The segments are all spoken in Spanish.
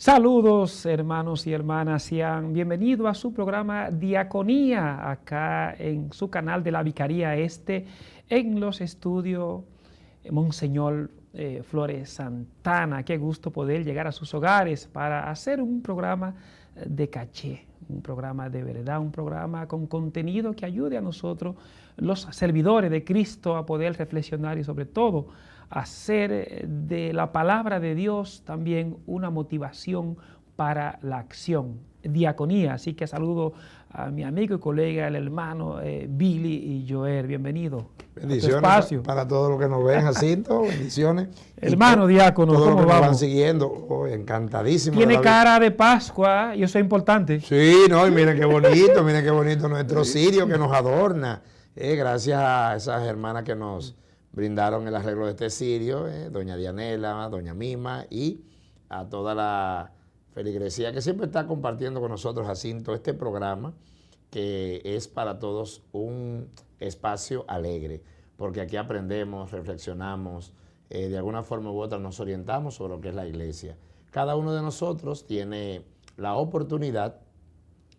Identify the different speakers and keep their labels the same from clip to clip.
Speaker 1: Saludos, hermanos y hermanas, sean bienvenidos a su programa Diaconía, acá en su canal de la Vicaría Este, en los estudios Monseñor Flores Santana. Qué gusto poder llegar a sus hogares para hacer un programa de caché, un programa de verdad, un programa con contenido que ayude a nosotros, los servidores de Cristo, a poder reflexionar y sobre todo hacer de la palabra de Dios también una motivación para la acción. Diaconía, así que saludo a mi amigo y colega, el hermano Billy y Joel, bienvenido.
Speaker 2: Bendiciones para todos los que nos ven, Jacinto, bendiciones.
Speaker 1: Hermano diácono,
Speaker 2: todos
Speaker 1: ¿cómo
Speaker 2: los que
Speaker 1: vamos?
Speaker 2: nos van siguiendo, encantadísimo.
Speaker 1: Tiene cara de Pascua, y eso es importante.
Speaker 2: Sí, no, y miren qué bonito nuestro cirio que nos adorna. Gracias a esas hermanas que nos brindaron el arreglo de este cirio, doña Dianela, doña Mima y a toda la feligresía que siempre está compartiendo con nosotros, Jacinto, este programa que es para todos un espacio alegre, porque aquí aprendemos, reflexionamos, de alguna forma u otra nos orientamos sobre lo que es la iglesia. Cada uno de nosotros tiene la oportunidad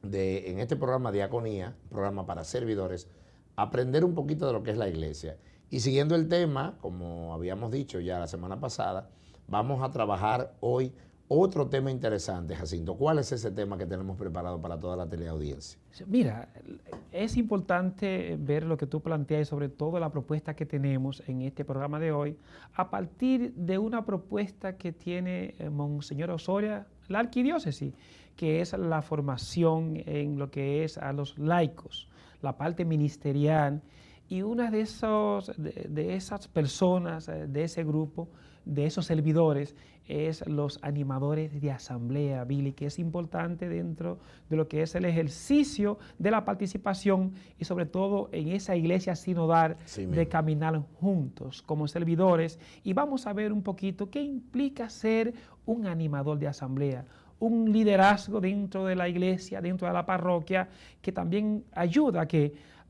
Speaker 2: de, en este programa Diaconía, programa para servidores, aprender un poquito de lo que es la iglesia. Y siguiendo el tema, como habíamos dicho ya la semana pasada, vamos a trabajar hoy otro tema interesante, Jacinto. ¿Cuál es ese tema que tenemos preparado para toda la teleaudiencia?
Speaker 1: Mira, es importante ver lo que tú planteas y sobre todo la propuesta que tenemos en este programa de hoy, a partir de una propuesta que tiene Monseñor Osoria, la arquidiócesis, que es la formación en lo que es a los laicos, la parte ministerial, y una de esas personas, de ese grupo, de esos servidores, es los animadores de asamblea, Billy, que es importante dentro de lo que es el ejercicio de la participación y sobre todo en esa iglesia sinodal de caminar juntos como servidores. Y vamos a ver un poquito qué implica ser un animador de asamblea, un liderazgo dentro de la iglesia, dentro de la parroquia, que también ayuda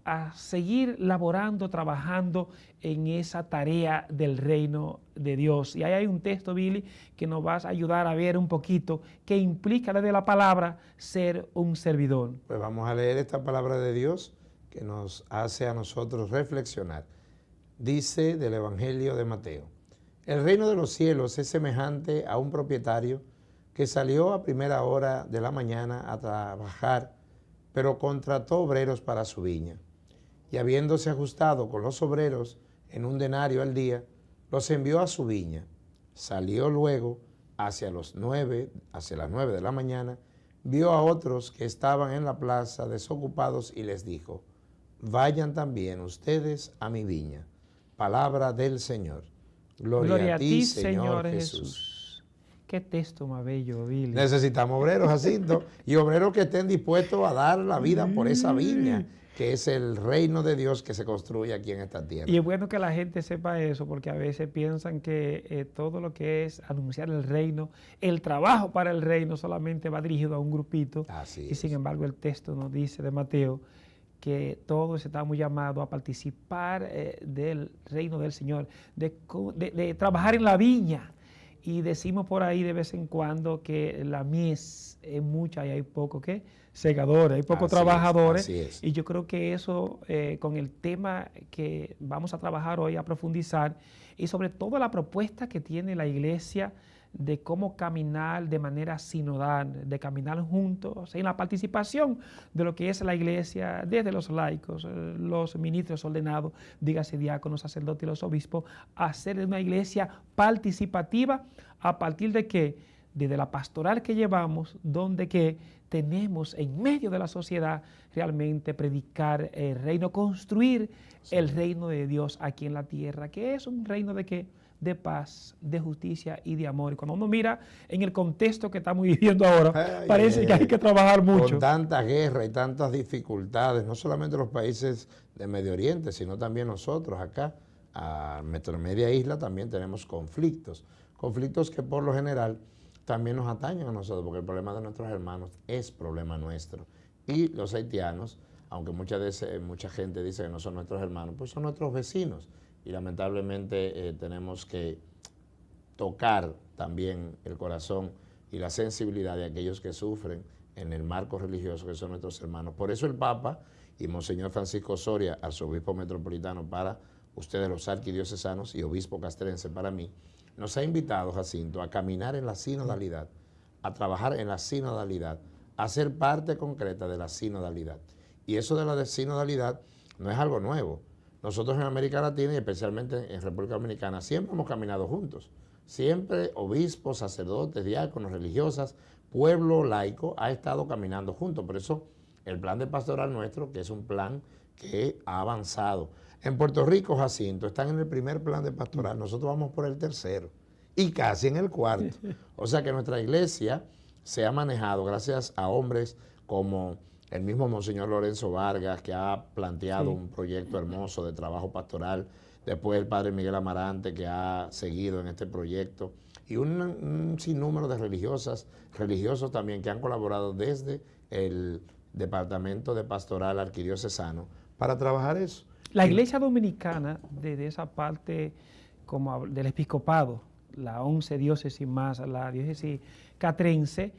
Speaker 1: a seguir laborando, trabajando en esa tarea del reino de Dios. Y ahí hay un texto, Billy, que nos va a ayudar a ver un poquito qué implica desde la palabra ser un servidor.
Speaker 2: Pues vamos a leer esta palabra de Dios que nos hace a nosotros reflexionar. Dice del Evangelio de Mateo: el reino de los cielos es semejante a un propietario que salió a primera hora de la mañana a trabajar, pero contrató obreros para su viña. Y habiéndose ajustado con los obreros en un denario al día, los envió a su viña. Salió luego hacia las 9 de la mañana, vio a otros que estaban en la plaza desocupados y les dijo: vayan también ustedes a mi viña. Palabra del Señor. Gloria a ti, Señor Jesús.
Speaker 1: Qué texto más bello, Billy.
Speaker 2: Necesitamos obreros, Jacinto, y obreros que estén dispuestos a dar la vida por esa viña, que es el reino de Dios que se construye aquí en esta tierra.
Speaker 1: Y es bueno que la gente sepa eso, porque a veces piensan que todo lo que es anunciar el reino, el trabajo para el reino solamente va dirigido a un grupito.
Speaker 2: Así
Speaker 1: y sin embargo el texto nos dice de Mateo que todos estamos llamados a participar del reino del Señor, de trabajar en la viña. Y decimos por ahí de vez en cuando que la mies es mucha y hay poco segadores, hay pocos trabajadores.
Speaker 2: Así es.
Speaker 1: Y yo creo que eso, con el tema que vamos a trabajar hoy, a profundizar, y sobre todo la propuesta que tiene la iglesia de cómo caminar de manera sinodal, de caminar juntos, en la participación de lo que es la iglesia, desde los laicos, los ministros ordenados, dígase diáconos, sacerdotes y los obispos, hacer una iglesia participativa a partir de que, desde la pastoral que llevamos, donde que tenemos en medio de la sociedad realmente predicar el reino, construir el reino de Dios aquí en la tierra, que es un reino de paz, de justicia y de amor. Y cuando uno mira en el contexto que estamos viviendo ahora, parece que hay que trabajar mucho.
Speaker 2: Con tanta guerra y tantas dificultades, no solamente los países de Medio Oriente, sino también nosotros acá, a nuestra media isla, también tenemos conflictos que por lo general también nos atañen a nosotros, porque el problema de nuestros hermanos es problema nuestro. Y los haitianos, aunque mucha gente dice que no son nuestros hermanos, pues son nuestros vecinos. Y lamentablemente tenemos que tocar también el corazón y la sensibilidad de aquellos que sufren en el marco religioso, que son nuestros hermanos. Por eso el Papa y Monseñor Francisco Soria, arzobispo metropolitano para ustedes los arquidiocesanos y obispo castrense para mí, nos ha invitado, Jacinto, a caminar en la sinodalidad, a trabajar en la sinodalidad, a ser parte concreta de la sinodalidad. Y eso de la sinodalidad no es algo nuevo. Nosotros en América Latina y especialmente en República Dominicana siempre hemos caminado juntos. Siempre obispos, sacerdotes, diáconos, religiosas, pueblo laico ha estado caminando juntos. Por eso el plan de pastoral nuestro, que es un plan que ha avanzado. En Puerto Rico, Jacinto, están en el primer plan de pastoral, nosotros vamos por el tercero y casi en el cuarto. O sea que nuestra iglesia se ha manejado gracias a hombres como el mismo Monseñor Lorenzo Vargas, que ha planteado un proyecto hermoso de trabajo pastoral, después el Padre Miguel Amarante, que ha seguido en este proyecto, y un sinnúmero de religiosos también que han colaborado desde el Departamento de Pastoral Arquidiocesano para trabajar eso.
Speaker 1: La iglesia dominicana, desde esa parte como del episcopado, la 11 diócesis más la diócesis castrense,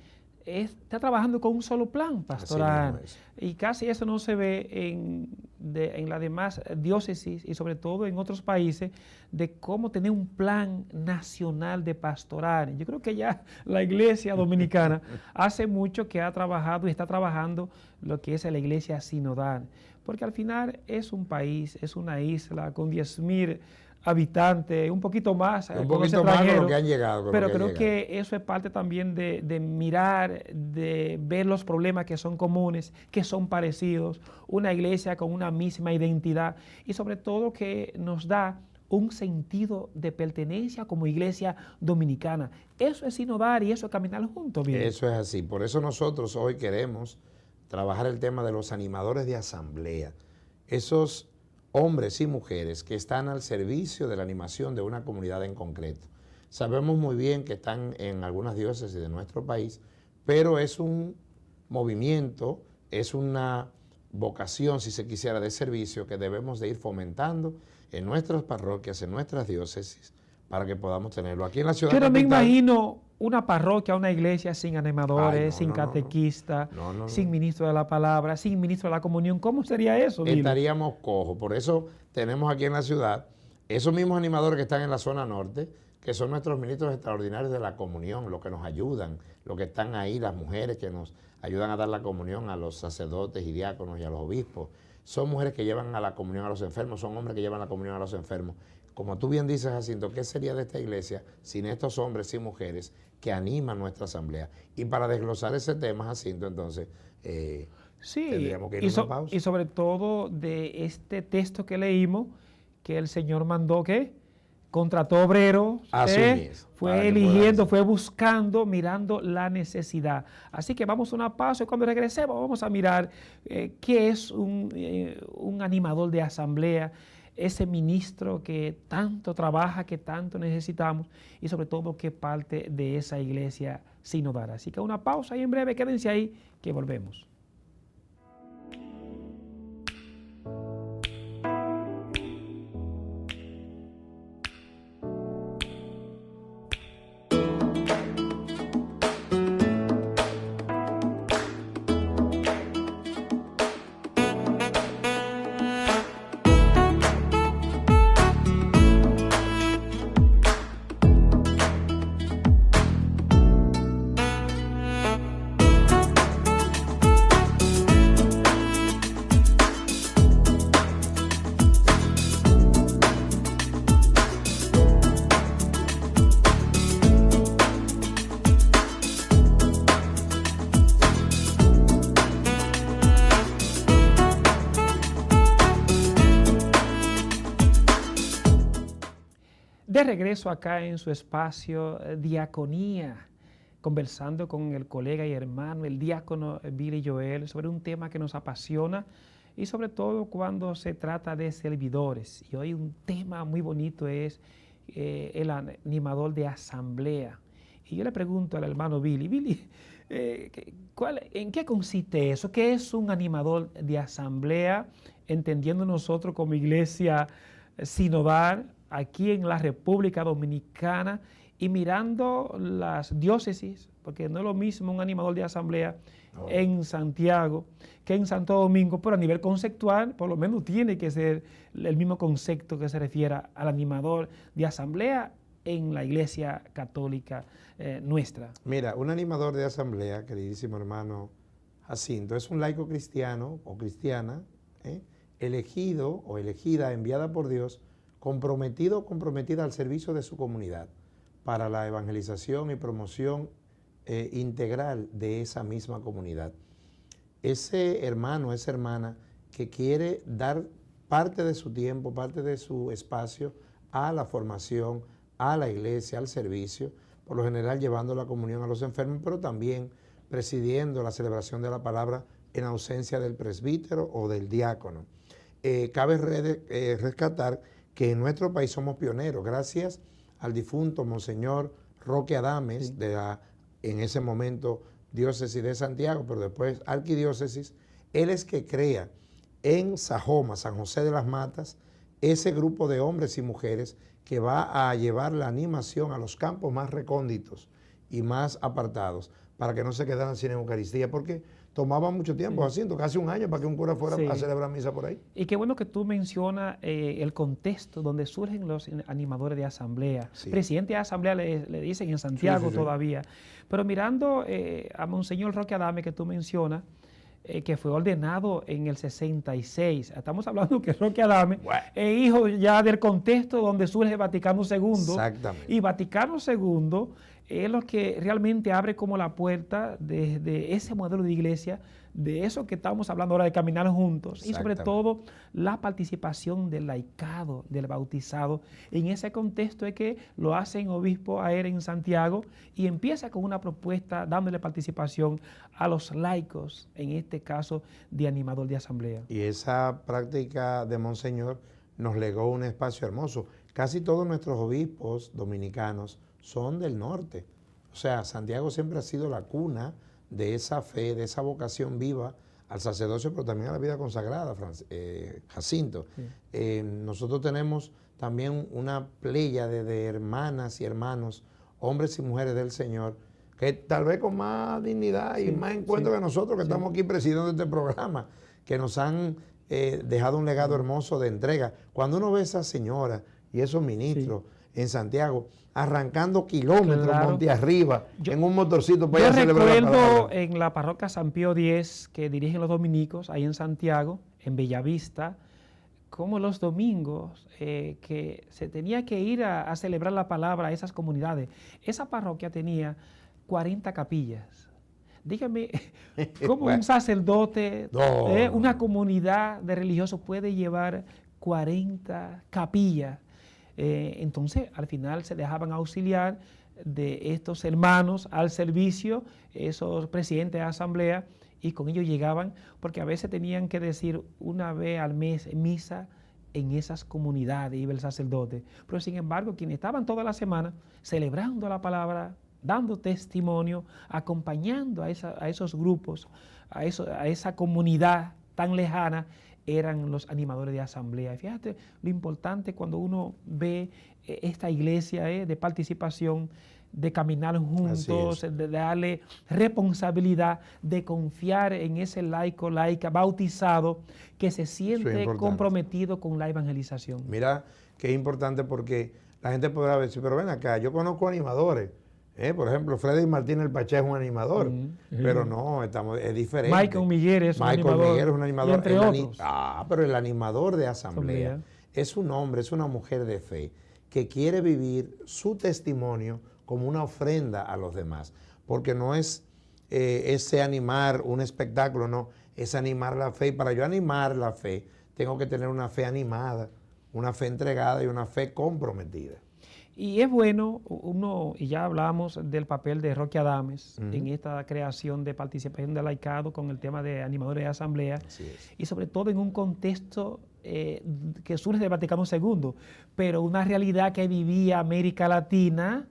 Speaker 1: está trabajando con un solo plan pastoral. Y casi eso no se ve en las demás diócesis y sobre todo en otros países, de cómo tener un plan nacional de pastoral. Yo creo que ya la iglesia dominicana hace mucho que ha trabajado y está trabajando lo que es la iglesia sinodal. Porque al final es un país, es una isla con 10,000 habitantes, un poquito más.
Speaker 2: Un poquito más de lo que han llegado.
Speaker 1: Pero creo que eso es parte también de mirar, de ver los problemas que son comunes, que son parecidos, una iglesia con una misma identidad y sobre todo que nos da un sentido de pertenencia como iglesia dominicana. Eso es sinodar y eso es caminar juntos. Bien.
Speaker 2: Eso es así. Por eso nosotros hoy queremos trabajar el tema de los animadores de asamblea. Esos hombres y mujeres que están al servicio de la animación de una comunidad en concreto. Sabemos muy bien que están en algunas diócesis de nuestro país, pero es un movimiento, es una vocación, si se quisiera, de servicio que debemos de ir fomentando en nuestras parroquias, en nuestras diócesis, para que podamos tenerlo. Aquí en la ciudad
Speaker 1: Yo no
Speaker 2: capital,
Speaker 1: me imagino una parroquia, una iglesia sin animadores, sin catequistas, sin ministro de la palabra, sin ministro de la comunión. ¿Cómo sería eso?
Speaker 2: Estaríamos cojos. Por eso tenemos aquí en la ciudad esos mismos animadores que están en la zona norte, que son nuestros ministros extraordinarios de la comunión, los que nos ayudan, los que están ahí, las mujeres que nos ayudan a dar la comunión a los sacerdotes y diáconos y a los obispos. Son mujeres que llevan a la comunión a los enfermos, son hombres que llevan la comunión a los enfermos. Como tú bien dices, Jacinto, ¿qué sería de esta iglesia sin estos hombres y mujeres que animan nuestra asamblea? Y para desglosar ese tema, Jacinto, entonces, tendríamos que ir a una pausa.
Speaker 1: Y sobre todo de este texto que leímos, que el Señor mandó que contrató obreros, fue eligiendo, fue buscando, mirando la necesidad. Así que vamos a una pausa y cuando regresemos vamos a mirar qué es un animador de asamblea, ese ministro que tanto trabaja, que tanto necesitamos y sobre todo que parte de esa iglesia sinodal. Así que una pausa y en breve quédense ahí que volvemos. De regreso acá en su espacio Diaconía, conversando con el colega y hermano, el diácono Billy Joel, sobre un tema que nos apasiona y sobre todo cuando se trata de servidores. Y hoy un tema muy bonito es el animador de asamblea. Y yo le pregunto al hermano Billy, ¿en qué consiste eso? ¿Qué es un animador de asamblea? Entendiendo nosotros como iglesia sinodal, aquí en la República Dominicana y mirando las diócesis, porque no es lo mismo un animador de asamblea en Santiago que en Santo Domingo, pero a nivel conceptual, por lo menos tiene que ser el mismo concepto que se refiera al animador de asamblea en la Iglesia Católica nuestra.
Speaker 2: Mira, un animador de asamblea, queridísimo hermano Jacinto, es un laico cristiano o cristiana, elegido o elegida, enviada por Dios, comprometido o comprometida al servicio de su comunidad para la evangelización y promoción integral de esa misma comunidad. Ese hermano, esa hermana que quiere dar parte de su tiempo, parte de su espacio a la formación, a la iglesia, al servicio, por lo general llevando la comunión a los enfermos, pero también presidiendo la celebración de la palabra en ausencia del presbítero o del diácono. Cabe rescatar que en nuestro país somos pioneros, gracias al difunto Monseñor Roque Adames, sí, de la, en ese momento, diócesis de Santiago, pero después arquidiócesis. Él es que crea en Sajoma, San José de las Matas, ese grupo de hombres y mujeres que va a llevar la animación a los campos más recónditos y más apartados, para que no se quedaran sin Eucaristía, porque tomaba mucho tiempo, haciendo casi un año para que un cura fuera a celebrar misa por ahí.
Speaker 1: Y qué bueno que tú mencionas el contexto donde surgen los animadores de asamblea. Sí. Presidente de asamblea le dicen en Santiago todavía. Pero mirando a Monseñor Roque Adames, que tú mencionas, que fue ordenado en el 66. Estamos hablando que Roque Adames es hijo ya del contexto donde surge Vaticano II.
Speaker 2: Exactamente.
Speaker 1: Y Vaticano II es lo que realmente abre como la puerta de ese modelo de iglesia, de eso que estamos hablando ahora de caminar juntos, y sobre todo la participación del laicado, del bautizado. En ese contexto es que lo hacen obispo Aer en Santiago y empieza con una propuesta dándole participación a los laicos, en este caso de animador de asamblea.
Speaker 2: Y esa práctica de Monseñor nos legó un espacio hermoso. Casi todos nuestros obispos dominicanos son del norte. O sea, Santiago siempre ha sido la cuna de esa fe, de esa vocación viva al sacerdocio, pero también a la vida consagrada, Jacinto. Sí. Nosotros tenemos también una pléyade de hermanas y hermanos, hombres y mujeres del Señor, que tal vez con más dignidad y más encuentro que nosotros, que estamos aquí presidiendo este programa, que nos han dejado un legado hermoso de entrega. Cuando uno ve a esas señoras y esos ministros en Santiago, arrancando kilómetros monte arriba, en un motorcito para ir a celebrar la palabra.
Speaker 1: Yo recuerdo en la parroquia San Pío X, que dirigen los dominicos, ahí en Santiago, en Bellavista, como los domingos que se tenía que ir a celebrar la palabra a esas comunidades. Esa parroquia tenía 40 capillas. Dígame, ¿cómo un sacerdote, una comunidad de religiosos puede llevar 40 capillas? Entonces, al final se dejaban auxiliar de estos hermanos al servicio, esos presidentes de asamblea, y con ellos llegaban, porque a veces tenían que decir una vez al mes misa en esas comunidades, iba el sacerdote. Pero sin embargo, quienes estaban toda la semana celebrando la palabra, dando testimonio, acompañando a esos grupos, a esa comunidad tan lejana, eran los animadores de asamblea. Y fíjate lo importante cuando uno ve esta iglesia de participación, de caminar juntos, de darle responsabilidad, de confiar en ese laico, laica, bautizado, que se siente comprometido con la evangelización.
Speaker 2: Mira, que es importante porque la gente podrá decir, pero ven acá, yo conozco animadores. Por ejemplo, Freddy Martínez el Pachá es un animador, pero no, es diferente.
Speaker 1: Michael Miguel es un animador.
Speaker 2: Entre otros. Pero el animador de asamblea es un hombre, es una mujer de fe que quiere vivir su testimonio como una ofrenda a los demás, porque no es ese animar un espectáculo, no, es animar la fe. Y para yo animar la fe, tengo que tener una fe animada, una fe entregada y una fe comprometida.
Speaker 1: Y es bueno, y ya hablamos del papel de Roque Adames en esta creación de participación del laicado con el tema de animadores de asamblea, y sobre todo en un contexto que surge del Vaticano II, pero una realidad que vivía América Latina,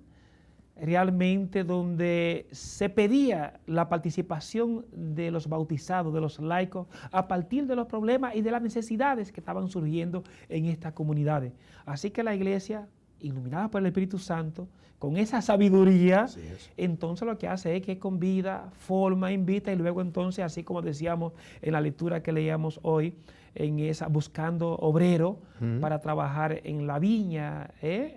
Speaker 1: realmente donde se pedía la participación de los bautizados, de los laicos, a partir de los problemas y de las necesidades que estaban surgiendo en estas comunidades. Así que la iglesia iluminada por el Espíritu Santo, con esa sabiduría,
Speaker 2: Así es.
Speaker 1: entonces lo que hace es que convida, forma, invita y luego entonces, así como decíamos en la lectura que leíamos hoy, en esa buscando obrero para trabajar en la viña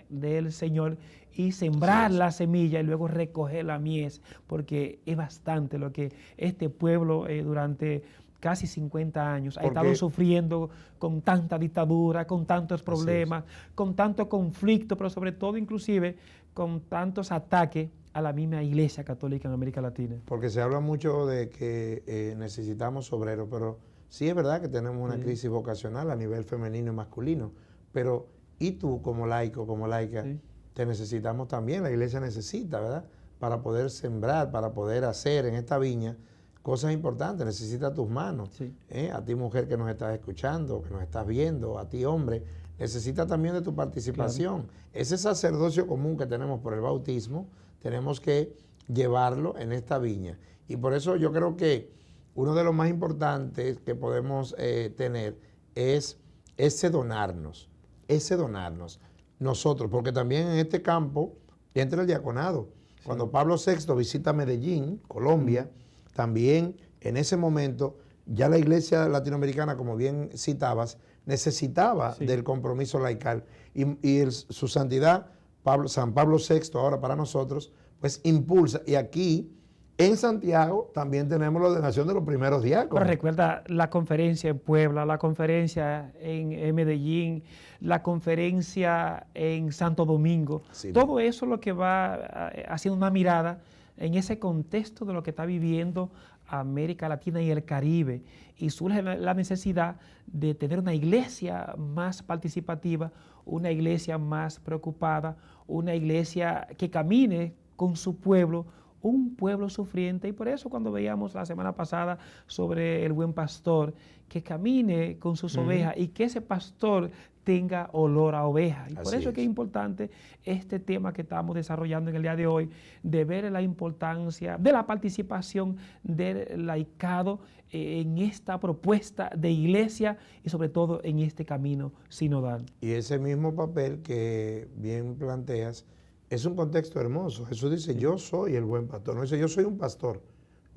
Speaker 1: del Señor y sembrar la semilla y luego recoger la mies, porque es bastante lo que este pueblo durante casi 50 años ha estado sufriendo con tanta dictadura, con tantos problemas, con tanto conflicto, pero sobre todo inclusive con tantos ataques a la misma Iglesia Católica en América Latina.
Speaker 2: Porque se habla mucho de que necesitamos obreros, pero sí es verdad que tenemos una crisis vocacional a nivel femenino y masculino, pero ¿y tú como laico, como laica? Te necesitamos también, la iglesia necesita, ¿verdad? Para poder sembrar, para poder hacer en esta viña cosas importantes, necesita tus manos. A ti mujer que nos estás escuchando, que nos estás viendo, a ti hombre, necesita también de tu participación. Ese sacerdocio común que tenemos por el bautismo, tenemos que llevarlo en esta viña. Y por eso yo creo que uno de los más importantes que podemos tener es ese donarnos nosotros, porque también en este campo entra el diaconado. Cuando Pablo VI visita Medellín, Colombia, también en ese momento ya la iglesia latinoamericana, como bien citabas, necesitaba del compromiso laical. Y su santidad, San Pablo VI, ahora para nosotros, pues impulsa. Y aquí, en Santiago, también tenemos la ordenación de los primeros diáconos.
Speaker 1: Pero recuerda la conferencia en Puebla, la conferencia en Medellín, la conferencia en Santo Domingo. Todo eso es lo que va haciendo una mirada en ese contexto de lo que está viviendo América Latina y el Caribe. Y surge la necesidad de tener una iglesia más participativa, una iglesia más preocupada, una iglesia que camine con su pueblo, un pueblo sufriente. Y por eso cuando veíamos la semana pasada sobre el buen pastor, que camine con sus ovejas y que ese pastor tenga olor a oveja. Y por eso es que es importante este tema que estamos desarrollando en el día de hoy, de ver la importancia de la participación del laicado en esta propuesta de iglesia y sobre todo en este camino sinodal.
Speaker 2: Y ese mismo papel que bien planteas es un contexto hermoso. Jesús dice, yo soy el buen pastor. No dice, yo soy un pastor.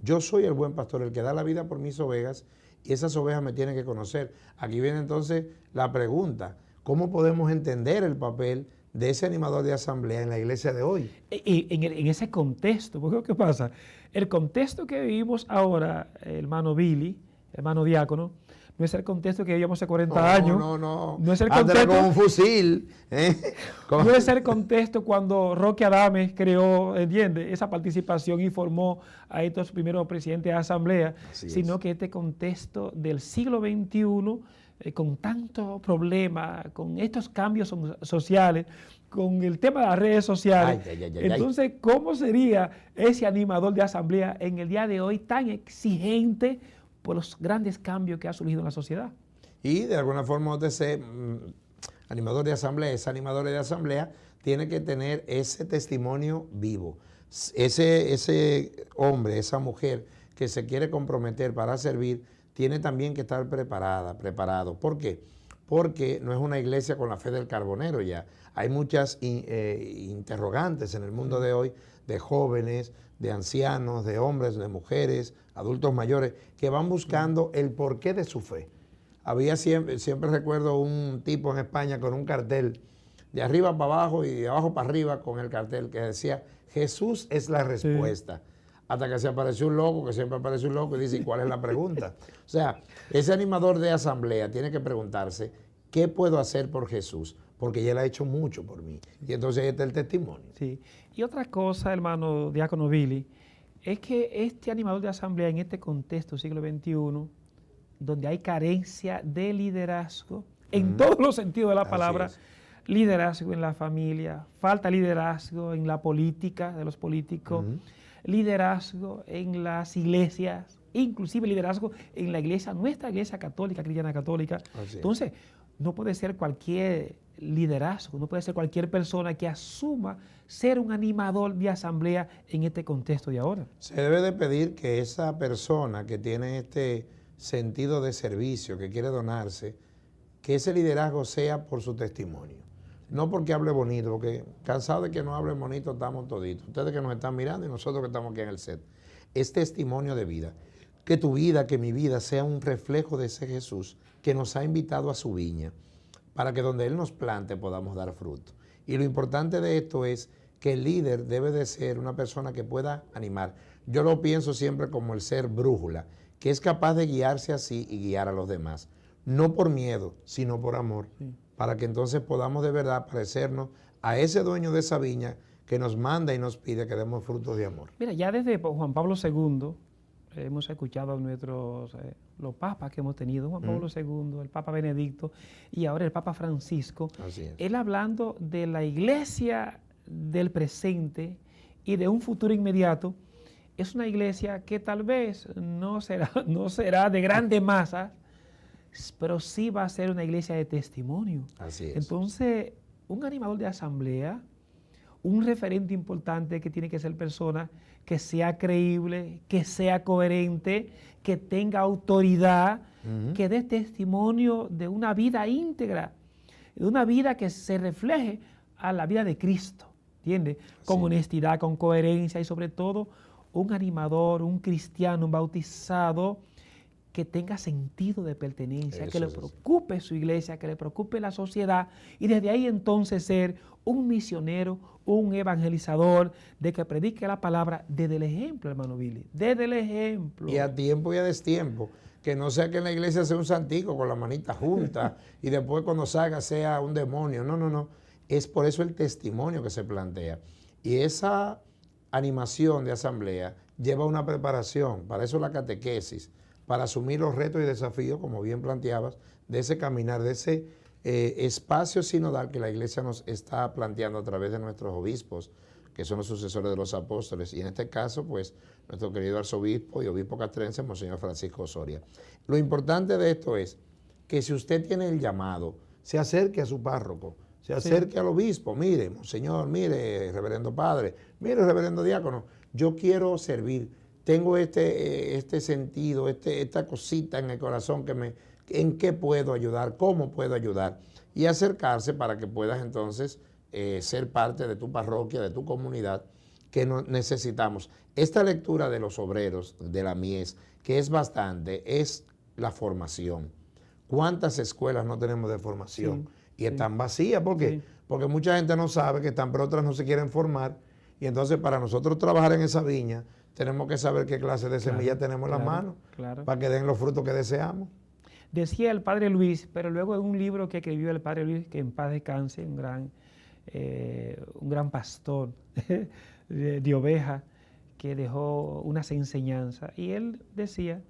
Speaker 2: Yo soy el buen pastor, el que da la vida por mis ovejas, y esas ovejas me tienen que conocer. Aquí viene entonces la pregunta, ¿cómo podemos entender el papel de ese animador de asamblea en la iglesia de hoy?
Speaker 1: Y en ese contexto, porque ¿qué pasa? El contexto que vivimos ahora, hermano Billy, hermano diácono, no es el contexto que vivíamos hace 40 años.
Speaker 2: No
Speaker 1: es el contexto
Speaker 2: con un fusil.
Speaker 1: No es el contexto cuando Roque Adames creó, ¿entiende?, esa participación y formó a estos primeros presidentes de asamblea, sino que este contexto del siglo XXI, con tantos problemas, con estos cambios sociales, con el tema de las redes sociales. Entonces, ¿cómo sería ese animador de asamblea en el día de hoy tan exigente por los grandes cambios que ha surgido en la sociedad?
Speaker 2: Y de alguna forma ese animador de asamblea, ese animador de asamblea tiene que tener ese testimonio vivo. Ese hombre, esa mujer que se quiere comprometer para servir, tiene también que estar preparado. ¿Por qué? Porque no es una iglesia con la fe del carbonero ya. Hay muchas interrogantes en el mundo de hoy, de jóvenes, de ancianos, de hombres, de mujeres, adultos mayores, que van buscando el porqué de su fe. Había siempre recuerdo un tipo en España con un cartel de arriba para abajo y de abajo para arriba con el cartel que decía, Jesús es la respuesta. Hasta que se apareció un loco, que siempre aparece un loco y dice, ¿cuál es la pregunta? O sea, ese animador de asamblea tiene que preguntarse, ¿qué puedo hacer por Jesús? Porque Él ha hecho mucho por mí. Y entonces ahí está el testimonio.
Speaker 1: Sí. Y otra cosa, hermano diácono Billy, es que este animador de asamblea en este contexto siglo XXI, donde hay carencia de liderazgo, en todos los sentidos de la palabra, liderazgo en la familia, falta liderazgo en la política de los políticos, liderazgo en las iglesias, inclusive liderazgo en la iglesia, nuestra iglesia católica, cristiana católica. Entonces, no puede ser cualquier liderazgo, no puede ser cualquier persona que asuma ser un animador de asamblea en este contexto de ahora.
Speaker 2: Se debe de pedir que esa persona que tiene este sentido de servicio, que quiere donarse, que ese liderazgo sea por su testimonio. No porque hable bonito, porque cansado de que no hable bonito estamos toditos. Ustedes que nos están mirando y nosotros que estamos aquí en el set. Es testimonio de vida. Que tu vida, que mi vida sea un reflejo de ese Jesús que nos ha invitado a su viña, para que donde Él nos plante podamos dar fruto. Y lo importante de esto es que el líder debe de ser una persona que pueda animar. Yo lo pienso siempre como el ser brújula, que es capaz de guiarse así y guiar a los demás. No por miedo, sino por amor. Sí. Para que entonces podamos de verdad parecernos a ese dueño de esa viña que nos manda y nos pide que demos frutos de amor.
Speaker 1: Mira, ya desde Juan Pablo II hemos escuchado a los papas que hemos tenido, Juan Pablo II, el Papa Benedicto y ahora el Papa Francisco.
Speaker 2: Así es.
Speaker 1: Él hablando de la iglesia del presente y de un futuro inmediato. Es una iglesia que tal vez no será de grande masa, pero sí va a ser una iglesia de testimonio.
Speaker 2: Así es.
Speaker 1: Entonces, un animador de asamblea, un referente importante que tiene que ser persona que sea creíble, que sea coherente, que tenga autoridad, que dé testimonio de una vida íntegra, de una vida que se refleje a la vida de Cristo, ¿entiendes? Con honestidad, con coherencia y sobre todo un animador, un cristiano, un bautizado que tenga sentido de pertenencia, que le preocupe su iglesia, que le preocupe la sociedad y desde ahí entonces ser un misionero, un evangelizador, de que predique la palabra desde el ejemplo, hermano Billy, desde el ejemplo.
Speaker 2: Y a tiempo y a destiempo, que no sea que en la iglesia sea un santico con la manita junta y después cuando salga sea un demonio, no. Es por eso el testimonio que se plantea. Y esa animación de asamblea lleva una preparación, para eso la catequesis, para asumir los retos y desafíos, como bien planteabas, de ese caminar, de ese espacio sinodal que la iglesia nos está planteando a través de nuestros obispos, que son los sucesores de los apóstoles, y en este caso, pues, nuestro querido arzobispo y obispo castrense, Monseñor Francisco Osoria. Lo importante de esto es que si usted tiene el llamado, se acerque a su párroco, se acerque al obispo, mire, monseñor, mire, reverendo padre, mire, reverendo diácono, yo quiero servir, tengo este sentido, esta cosita en el corazón en qué puedo ayudar, cómo puedo ayudar, y acercarse para que puedas entonces ser parte de tu parroquia, de tu comunidad, que necesitamos. Esta lectura de los obreros, de la mies, que es bastante, es la formación. ¿Cuántas escuelas no tenemos de formación? Y están vacías, ¿por qué? Porque mucha gente no sabe que están, pero otras no se quieren formar. Y entonces para nosotros trabajar en esa viña, tenemos que saber qué clase de semilla tenemos en las manos para que den los frutos que deseamos.
Speaker 1: Decía el padre Luis, pero luego en un libro que escribió el padre Luis, que en paz descanse, un gran pastor de oveja, que dejó unas enseñanzas. Y él decía,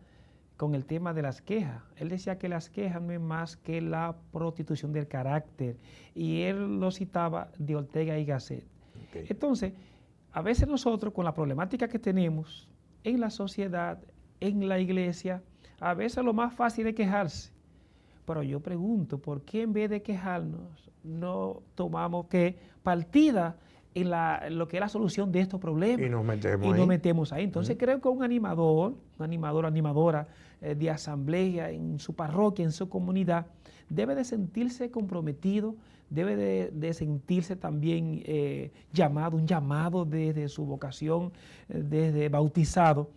Speaker 1: con el tema de las quejas, él decía que las quejas no es más que la prostitución del carácter. Y él lo citaba de Ortega y Gasset. Entonces, a veces nosotros con la problemática que tenemos en la sociedad, en la iglesia, a veces lo más fácil es quejarse. Pero yo pregunto, ¿por qué en vez de quejarnos no tomamos partida en lo que es la solución de estos problemas?
Speaker 2: Y nos metemos ahí.
Speaker 1: Entonces creo que un animadora de asamblea en su parroquia, en su comunidad, debe de sentirse comprometido, debe de sentirse también un llamado desde su vocación, desde bautizado,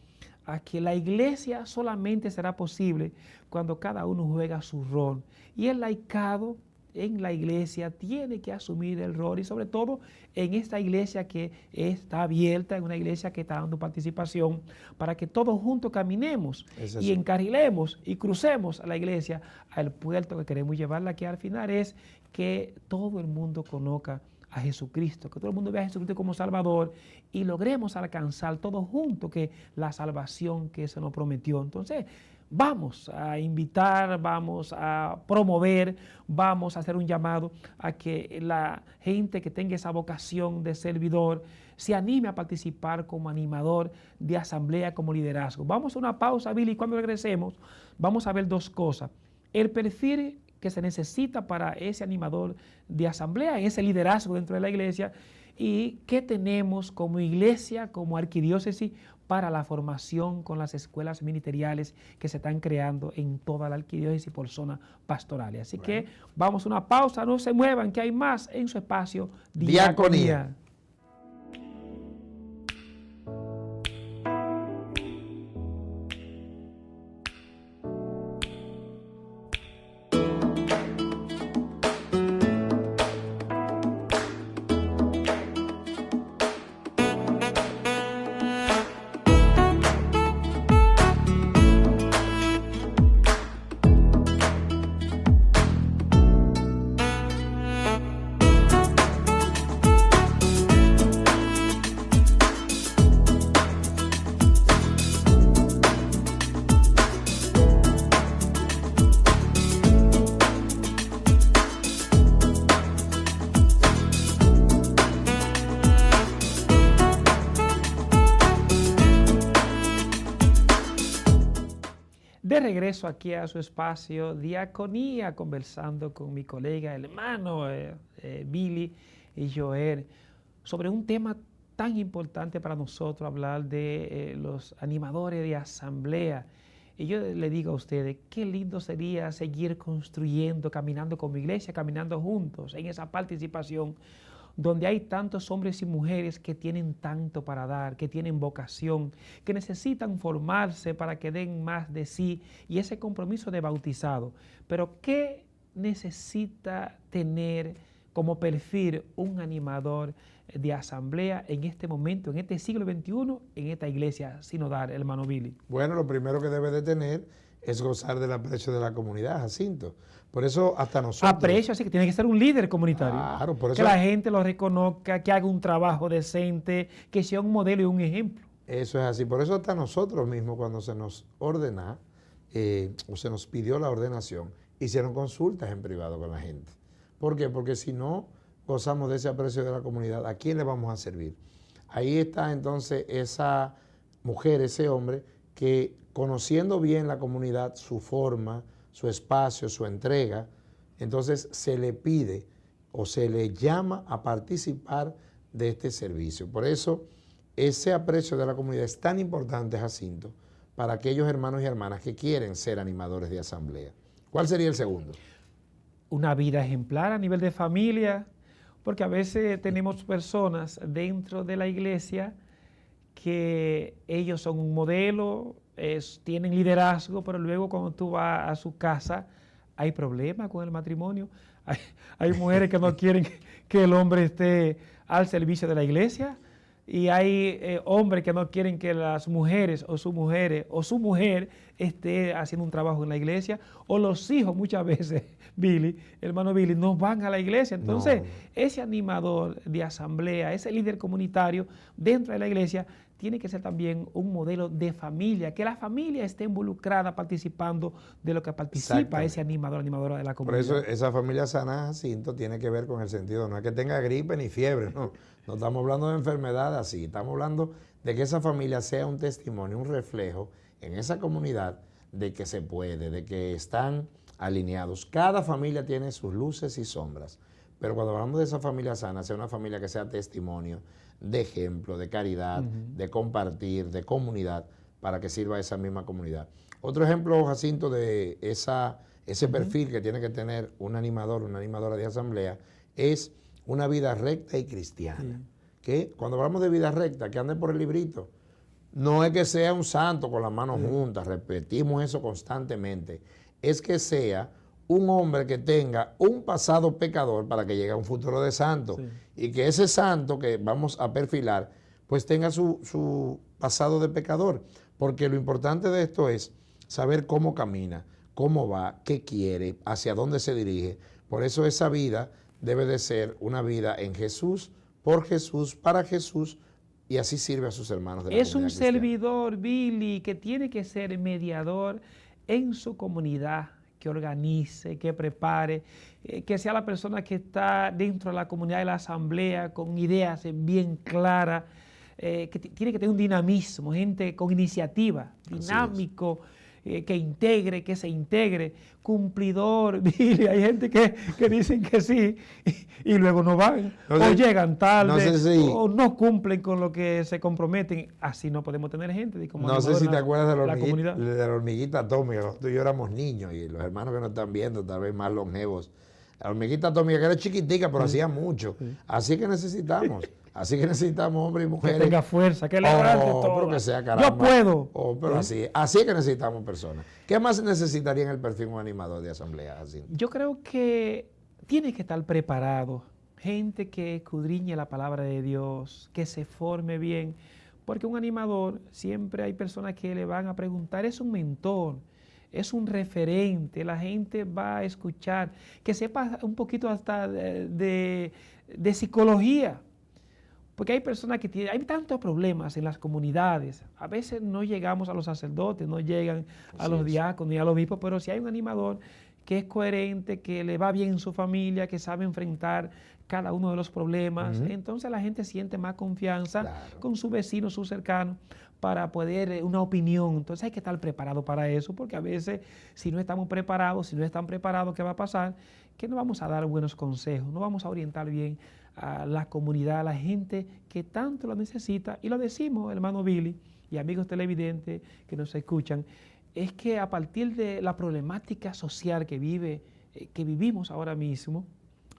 Speaker 1: a que la iglesia solamente será posible cuando cada uno juega su rol. Y el laicado en la iglesia tiene que asumir el rol y sobre todo en esta iglesia que está abierta, en una iglesia que está dando participación para que todos juntos caminemos y encarrilemos y crucemos a la iglesia al puerto que queremos llevarla, que al final es que todo el mundo conozca a Jesucristo, que todo el mundo vea a Jesucristo como Salvador y logremos alcanzar todos juntos que la salvación que se nos prometió. Entonces, vamos a invitar, vamos a promover, vamos a hacer un llamado a que la gente que tenga esa vocación de servidor se anime a participar como animador de asamblea, como liderazgo. Vamos a una pausa, Billy, y cuando regresemos vamos a ver dos cosas. El perfil que se necesita para ese animador de asamblea, ese liderazgo dentro de la iglesia, y qué tenemos como iglesia, como arquidiócesis, para la formación con las escuelas ministeriales que se están creando en toda la arquidiócesis por zonas pastorales. Así que vamos a una pausa, no se muevan, que hay más en su espacio Diaconía. De regreso aquí a su espacio Diaconía, conversando con mi colega, el hermano Billy y Joel, sobre un tema tan importante para nosotros, hablar de los animadores de asamblea. Y yo le digo a ustedes, qué lindo sería seguir construyendo, caminando como iglesia, caminando juntos en esa participación, donde hay tantos hombres y mujeres que tienen tanto para dar, que tienen vocación, que necesitan formarse para que den más de sí y ese compromiso de bautizado. Pero ¿qué necesita tener como perfil un animador de asamblea en este momento, en este siglo XXI, en esta iglesia sinodal, hermano Billy?
Speaker 2: Bueno, lo primero que debe de tener es gozar del aprecio de la comunidad, Jacinto. Por eso hasta nosotros...
Speaker 1: Aprecio, así que tiene que ser un líder comunitario.
Speaker 2: Claro, por eso...
Speaker 1: Que la gente lo reconozca, que haga un trabajo decente, que sea un modelo y un ejemplo.
Speaker 2: Eso es así. Por eso hasta nosotros mismos, cuando se nos ordena, o se nos pidió la ordenación, hicieron consultas en privado con la gente. ¿Por qué? Porque si no gozamos de ese aprecio de la comunidad, ¿a quién le vamos a servir? Ahí está entonces esa mujer, ese hombre, que conociendo bien la comunidad, su forma, su espacio, su entrega, entonces se le pide o se le llama a participar de este servicio. Por eso, ese aprecio de la comunidad es tan importante, Jacinto, para aquellos hermanos y hermanas que quieren ser animadores de asamblea. ¿Cuál sería el segundo?
Speaker 1: Una vida ejemplar a nivel de familia, porque a veces tenemos personas dentro de la iglesia que ellos son un modelo, tienen liderazgo, pero luego cuando tú vas a su casa hay problemas con el matrimonio. Hay mujeres que no quieren que el hombre esté al servicio de la iglesia y hay hombres que no quieren que las mujeres o su mujer esté haciendo un trabajo en la iglesia, o los hijos muchas veces, hermano Billy, no van a la iglesia. Entonces, ese animador de asamblea, ese líder comunitario dentro de la iglesia, tiene que ser también un modelo de familia, que la familia esté involucrada participando de lo que participa ese animador, animadora de la comunidad.
Speaker 2: Por eso esa familia sana, Jacinto, tiene que ver con el sentido, no es que tenga gripe ni fiebre, no estamos hablando de enfermedad así, estamos hablando de que esa familia sea un testimonio, un reflejo en esa comunidad de que se puede, de que están alineados. Cada familia tiene sus luces y sombras, pero cuando hablamos de esa familia sana, sea una familia que sea testimonio, de ejemplo, de caridad, de compartir, de comunidad, para que sirva a esa misma comunidad. Otro ejemplo, Jacinto, de ese perfil que tiene que tener un animador, una animadora de asamblea, es una vida recta y cristiana. Que cuando hablamos de vida recta, que ande por el librito, no es que sea un santo con las manos juntas, repetimos eso constantemente, es que sea un hombre que tenga un pasado pecador para que llegue a un futuro de santo. Y que ese santo que vamos a perfilar, pues tenga su pasado de pecador. Porque lo importante de esto es saber cómo camina, cómo va, qué quiere, hacia dónde se dirige. Por eso esa vida debe de ser una vida en Jesús, por Jesús, para Jesús, y así sirve a sus hermanos de la comunidad cristiana.
Speaker 1: Es un servidor, Billy, que tiene que ser mediador en su comunidad, que organice, que prepare, que sea la persona que está dentro de la comunidad de la asamblea con ideas bien claras, que tiene que tener un dinamismo, gente con iniciativa, dinámico, que se integre, cumplidor. Mire, hay gente que dicen que sí y luego no van, o llegan tarde, o no cumplen con lo que se comprometen. Así no podemos tener gente. Como
Speaker 2: no sé si te acuerdas de
Speaker 1: la
Speaker 2: hormiguita atómica. Tú y yo éramos niños y los hermanos que nos están viendo, tal vez más longevos. La hormiguita atómica, que era chiquitica, pero hacía mucho. Así que necesitamos. Así que necesitamos hombres y mujeres.
Speaker 1: Que tenga fuerza, que levante todo.
Speaker 2: Pero que sea caramba.
Speaker 1: Yo puedo.
Speaker 2: Pero así es que necesitamos personas. ¿Qué más necesitaría en el perfil un animador de asamblea? Así?
Speaker 1: Yo creo que tiene que estar preparado. Gente que escudriñe la palabra de Dios, que se forme bien. Porque un animador, siempre hay personas que le van a preguntar, es un mentor, es un referente, la gente va a escuchar, que sepa un poquito hasta de psicología. Porque hay personas que tienen, hay tantos problemas en las comunidades. A veces no llegamos a los sacerdotes, no llegan a los diáconos ni a los obispos, pero si hay un animador que es coherente, que le va bien en su familia, que sabe enfrentar cada uno de los problemas, entonces la gente siente más confianza con su vecino, su cercano, para poder una opinión. Entonces hay que estar preparado para eso, porque a veces si no estamos preparados, si no están preparados, ¿qué va a pasar? Que no vamos a dar buenos consejos, no vamos a orientar bien a la comunidad, a la gente que tanto lo necesita. Y lo decimos, hermano Billy y amigos televidentes que nos escuchan, es que a partir de la problemática social que vivimos ahora mismo,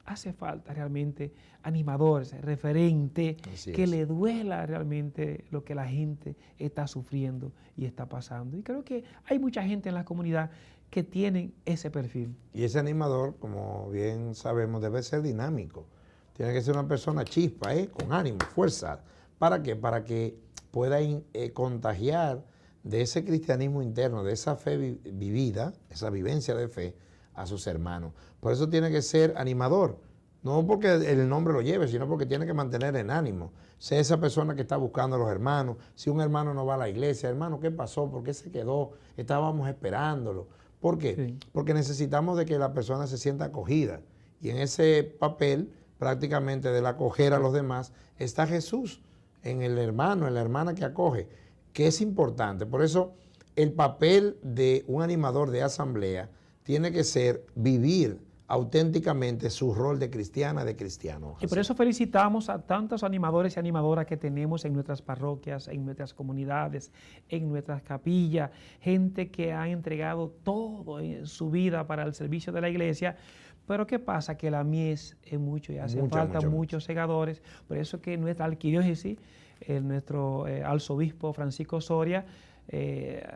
Speaker 1: hace falta realmente animadores, referentes, que le duela realmente lo que la gente está sufriendo y está pasando. Y creo que hay mucha gente en la comunidad que tienen ese perfil.
Speaker 2: Y ese animador, como bien sabemos, debe ser dinámico. Tiene que ser una persona chispa, con ánimo, fuerza. ¿Para qué? Para que pueda contagiar de ese cristianismo interno, de esa fe vivida, esa vivencia de fe a sus hermanos. Por eso tiene que ser animador. No porque el nombre lo lleve, sino porque tiene que mantener en ánimo. Sea esa persona que está buscando a los hermanos. Si un hermano no va a la iglesia, hermano, ¿qué pasó? ¿Por qué se quedó? Estábamos esperándolo. ¿Por qué? Sí. Porque necesitamos de que la persona se sienta acogida. Y en ese papel, prácticamente del acoger a los demás, está Jesús en el hermano, en la hermana que acoge, que es importante. Por eso el papel de un animador de asamblea tiene que ser vivir auténticamente su rol de cristiana, de cristiano.
Speaker 1: Y por eso felicitamos a tantos animadores y animadoras que tenemos en nuestras parroquias, en nuestras comunidades, en nuestras capillas, gente que ha entregado todo en su vida para el servicio de la iglesia. Pero ¿qué pasa? Que la mies es mucho y hace falta muchos segadores. Por eso que nuestra arquidiócesis, nuestro arzobispo Francisco Soria,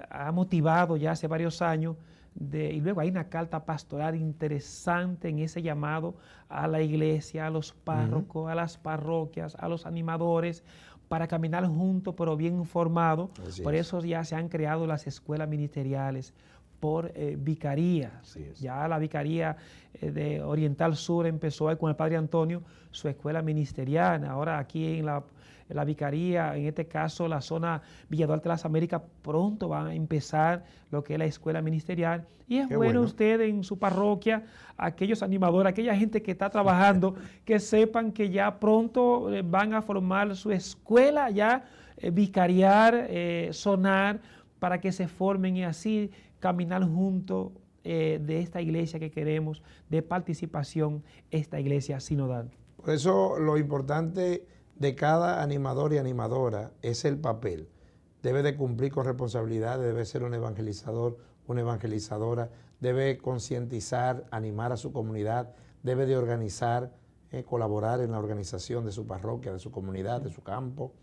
Speaker 1: ha motivado ya hace varios años, y luego hay una carta pastoral interesante en ese llamado a la iglesia, a los párrocos, a las parroquias, a los animadores, para caminar juntos pero bien informados. Por eso ya se han creado las escuelas ministeriales por vicarías. Ya la vicaría de Oriental Sur empezó ahí con el Padre Antonio su escuela ministerial. Ahora aquí en la vicaría, en este caso la zona Villa Duarte de las Américas, pronto van a empezar lo que es la escuela ministerial. Y es bueno usted en su parroquia, aquellos animadores, aquella gente que está trabajando, que sepan que ya pronto van a formar su escuela ya vicariar, sonar, para que se formen y así caminar juntos de esta iglesia que queremos, de participación, esta iglesia sinodal.
Speaker 2: Por eso lo importante de cada animador y animadora es el papel. Debe de cumplir con responsabilidades, debe ser un evangelizador, una evangelizadora, debe concientizar, animar a su comunidad, debe de organizar, colaborar en la organización de su parroquia, de su comunidad, de su campo,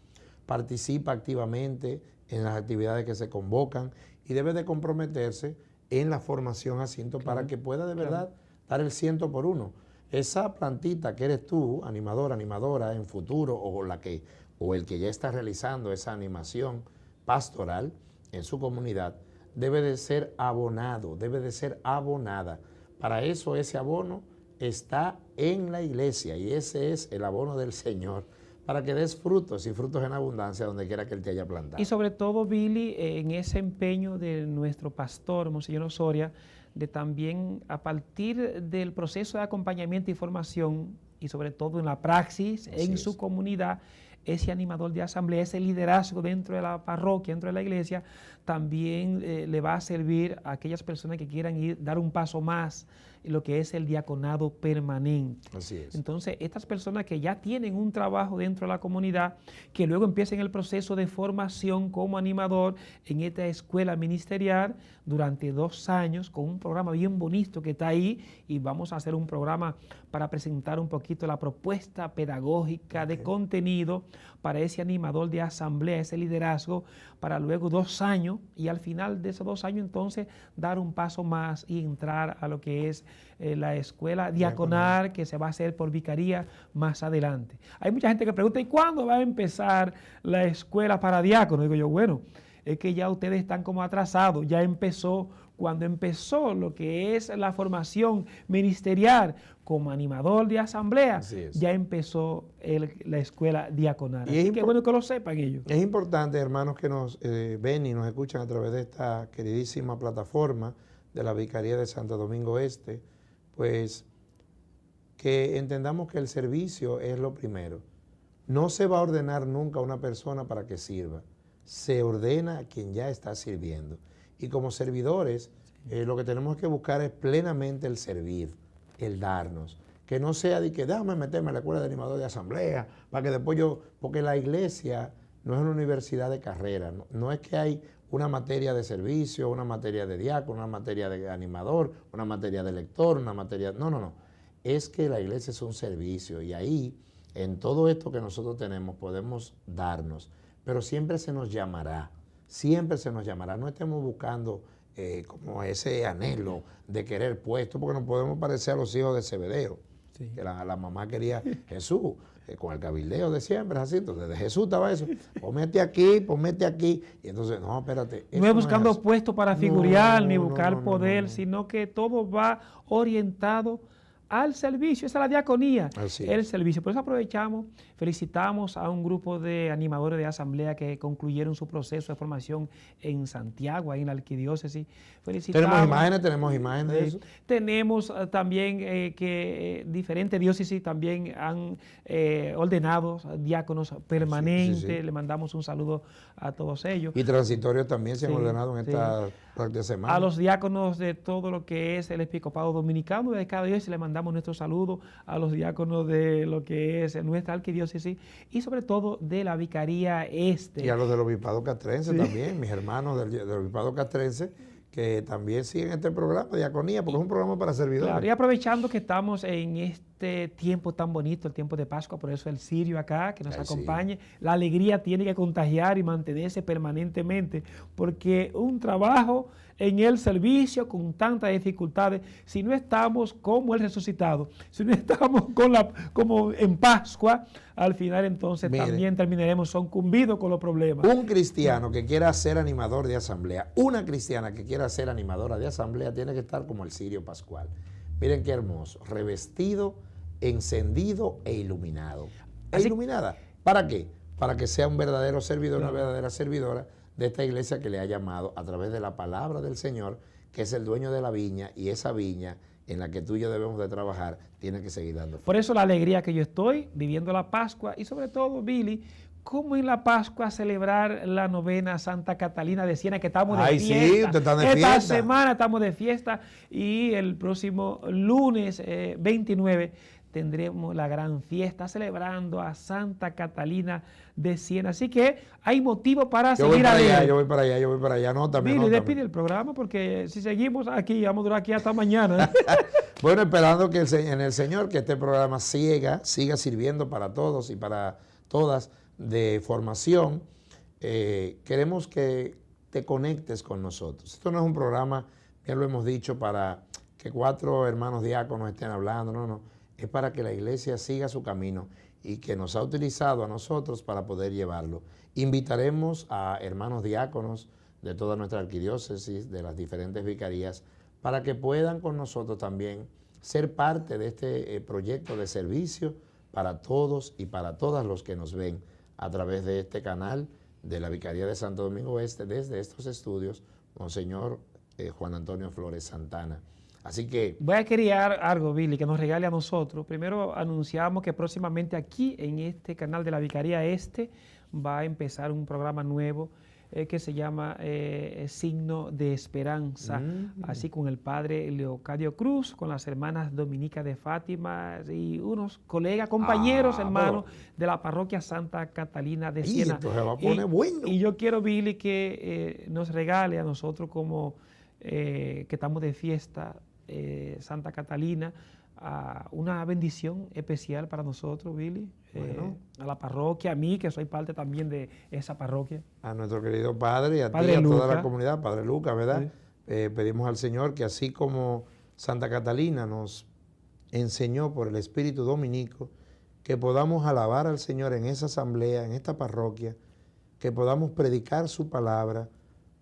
Speaker 2: participa activamente en las actividades que se convocan y debe de comprometerse en la formación a ciento para que pueda de verdad dar el 100%. Esa plantita que eres tú, animador, animadora, en futuro, o el que ya está realizando esa animación pastoral en su comunidad, debe de ser abonado, debe de ser abonada. Para eso ese abono está en la iglesia y ese es el abono del Señor, para que des frutos y frutos en abundancia donde quiera que Él te haya plantado.
Speaker 1: Y sobre todo, Billy, en ese empeño de nuestro pastor, Monseñor Osoria, de también a partir del proceso de acompañamiento y formación y sobre todo en la praxis, en su comunidad, ese animador de asamblea, ese liderazgo dentro de la parroquia, dentro de la iglesia, también le va a servir a aquellas personas que quieran dar un paso más en lo que es el diaconado permanente.
Speaker 2: Así es.
Speaker 1: Entonces, estas personas que ya tienen un trabajo dentro de la comunidad, que luego empiecen el proceso de formación como animador en esta escuela ministerial durante 2 años, con un programa bien bonito que está ahí, y vamos a hacer un programa para presentar un poquito la propuesta pedagógica de contenido para ese animador de asamblea, ese liderazgo, para luego 2 años, y al final de esos 2 años entonces dar un paso más y entrar a lo que es la escuela diaconal, que se va a hacer por vicaría más adelante. Hay mucha gente que pregunta, ¿y cuándo va a empezar la escuela para diácono? Digo yo, bueno, es que ya ustedes están como atrasados, ya empezó, cuando empezó lo que es la formación ministerial como animador de asamblea, ya empezó la escuela diaconal. Así que bueno que lo sepan ellos.
Speaker 2: Es importante, hermanos, que nos ven y nos escuchan a través de esta queridísima plataforma de la Vicaría de Santo Domingo Este, pues que entendamos que el servicio es lo primero. No se va a ordenar nunca a una persona para que sirva, se ordena a quien ya está sirviendo. Y como servidores, lo que tenemos que buscar es plenamente el servir, el darnos. Que no sea de que déjame meterme a la escuela de animador de asamblea, para que después porque la iglesia no es una universidad de carrera, no es que hay una materia de servicio, una materia de diácono, una materia de animador, una materia de lector, una materia... No. Es que la iglesia es un servicio y ahí, en todo esto que nosotros tenemos, podemos darnos. Pero siempre se nos llamará, no estemos buscando como ese anhelo de querer puesto, porque nos podemos parecer a los hijos de Zebedeo, que la mamá quería Jesús, con el cabildeo de siempre, así, entonces de Jesús estaba eso, ponmete aquí, y entonces, no, espérate.
Speaker 1: No es buscando puestos para figurar, ni buscar poder, sino que todo va orientado al servicio, esa es la diaconía, el servicio. Por eso aprovechamos, felicitamos a un grupo de animadores de asamblea que concluyeron su proceso de formación en Santiago, ahí en la arquidiócesis.
Speaker 2: Tenemos imágenes de eso.
Speaker 1: Tenemos también que diferentes diócesis también han ordenado diáconos permanentes, le mandamos un saludo a todos ellos.
Speaker 2: Y transitorios también se han ordenado en esta práctica semana.
Speaker 1: A los diáconos de todo lo que es el episcopado dominicano, de cada diócesis le mandamos nuestro saludo, a los diáconos de lo que es nuestra arquidiócesis y sobre todo de la Vicaría Este.
Speaker 2: Y a los del obispado castrense también, mis hermanos del obispado castrense, que también siguen este programa, Diaconía, porque es un programa para servidores.
Speaker 1: Claro, y aprovechando que estamos en este tiempo tan bonito, el tiempo de Pascua, por eso el cirio acá, que nos acompañe. La alegría tiene que contagiar y mantenerse permanentemente, porque un trabajo en el servicio con tantas dificultades, si no estamos como el resucitado, si no estamos como en Pascua, al final entonces también terminaremos sucumbidos con los problemas.
Speaker 2: Un cristiano que quiera ser animador de asamblea, una cristiana que quiera ser animadora de asamblea, tiene que estar como el cirio pascual. Miren qué hermoso, revestido, encendido e iluminado. Iluminada. ¿Para qué? Para que sea un verdadero servidor, una verdadera servidora de esta iglesia que le ha llamado a través de la palabra del Señor, que es el dueño de la viña, y esa viña en la que tú y yo debemos de trabajar tiene que seguir dando fruto.
Speaker 1: Por eso la alegría que yo estoy viviendo la Pascua y sobre todo, Billy, cómo en la Pascua celebrar la novena Santa Catalina de Siena, que estamos de fiesta.
Speaker 2: Sí, usted está de fiesta.
Speaker 1: Esta semana estamos de fiesta y el próximo lunes 29 tendremos la gran fiesta celebrando a Santa Catalina de Siena. Así que hay motivo para seguir adelante.
Speaker 2: Yo voy para allá.
Speaker 1: Mire, despide el programa porque si seguimos aquí, vamos a durar aquí hasta mañana.
Speaker 2: Bueno, esperando que en el Señor que este programa siga sirviendo para todos y para todas de formación. Queremos que te conectes con nosotros. Esto no es un programa, ya lo hemos dicho, para que 4 hermanos diáconos estén hablando, no. Es para que la iglesia siga su camino y que nos ha utilizado a nosotros para poder llevarlo. Invitaremos a hermanos diáconos de toda nuestra arquidiócesis, de las diferentes vicarías, para que puedan con nosotros también ser parte de este proyecto de servicio para todos y para todas los que nos ven a través de este canal de la Vicaría de Santo Domingo Este, desde estos estudios, Monseñor Juan Antonio Flores Santana. Así que...
Speaker 1: Voy a querer algo, Billy, que nos regale a nosotros. Primero anunciamos que próximamente aquí en este canal de la Vicaría Este va a empezar un programa nuevo que se llama Signo de Esperanza, así con el padre Leocadio Cruz, con las hermanas Dominica de Fátima y unos colegas, compañeros, hermanos de la parroquia Santa Catalina de Siena.
Speaker 2: Esto se va a poner bueno.
Speaker 1: Y yo quiero, Billy, que nos regale a nosotros como que estamos de fiesta Santa Catalina, una bendición especial para nosotros, Billy, bueno, a la parroquia, a mí que soy parte también de esa parroquia.
Speaker 2: A nuestro querido padre y a
Speaker 1: Padre
Speaker 2: ti, a toda
Speaker 1: Luca.
Speaker 2: la comunidad, Padre Lucas, ¿verdad?
Speaker 1: Sí.
Speaker 2: Pedimos al Señor que así como Santa Catalina nos enseñó por el Espíritu Dominico, que podamos alabar al Señor en esa asamblea, en esta parroquia, que podamos predicar su palabra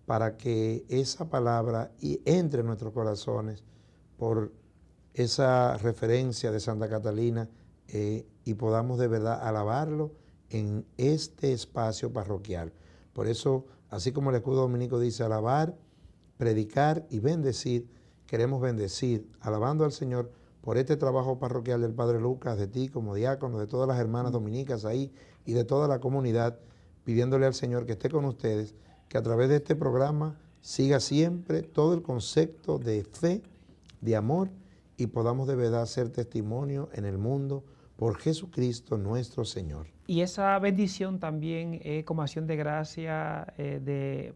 Speaker 2: para que esa palabra entre en nuestros corazones por esa referencia de Santa Catalina y podamos de verdad alabarlo en este espacio parroquial. Por eso, así como el escudo dominico dice alabar, predicar y bendecir, queremos bendecir, alabando al Señor por este trabajo parroquial del Padre Lucas, de ti como diácono, de todas las hermanas dominicas ahí y de toda la comunidad, pidiéndole al Señor que esté con ustedes, que a través de este programa siga siempre todo el concepto de fe, de amor, y podamos de verdad ser testimonio en el mundo por Jesucristo nuestro Señor.
Speaker 1: Y esa bendición también es como acción de gracia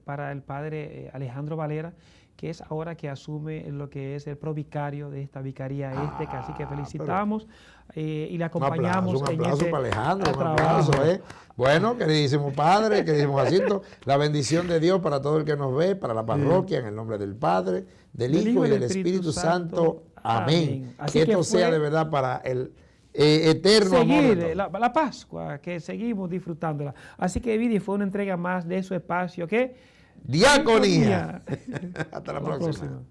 Speaker 1: para el padre Alejandro Valera, que es ahora que asume lo que es el provicario de esta Vicaría Este, que así que felicitamos y le acompañamos.
Speaker 2: Un aplauso para Alejandro, un
Speaker 1: trabajo.
Speaker 2: aplauso. Bueno, queridísimo Padre, queridísimo Jacinto, la bendición de Dios para todo el que nos ve, para la parroquia, en el nombre del Padre, del Hijo y del Espíritu Santo. Amén.
Speaker 1: Así
Speaker 2: que esto sea de verdad para el eterno amor.
Speaker 1: Seguir la Pascua, que seguimos disfrutándola. Así que, Vidi, fue una entrega más de su espacio, ¿qué?
Speaker 2: Diaconía. Hasta la próxima.